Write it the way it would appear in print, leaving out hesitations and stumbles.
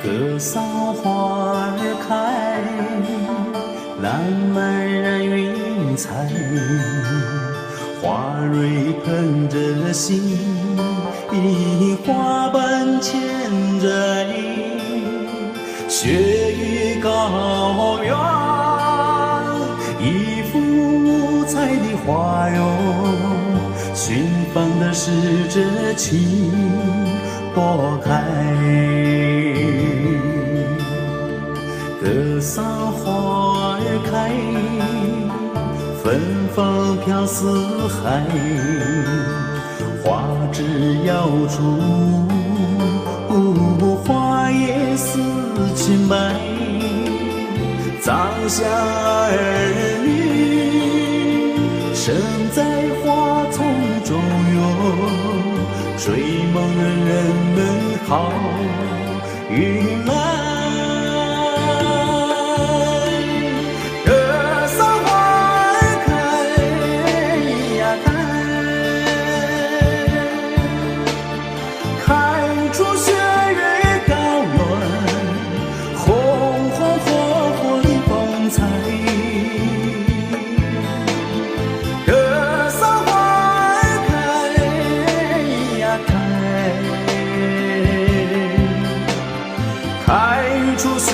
格桑花儿开，烂漫染云彩，花蕊喷着心，花瓣牵着雪域高原，一幅五彩的花容，寻访的是这情拨开。格桑花儿开，芬芳飘四海，花枝摇出花叶似裙摆，葬下儿女生在花丛中哟，追梦的人们好运来。格桑花儿开呀开，开出雪域高原，红红火火的风采。格桑花儿开呀开，开出雪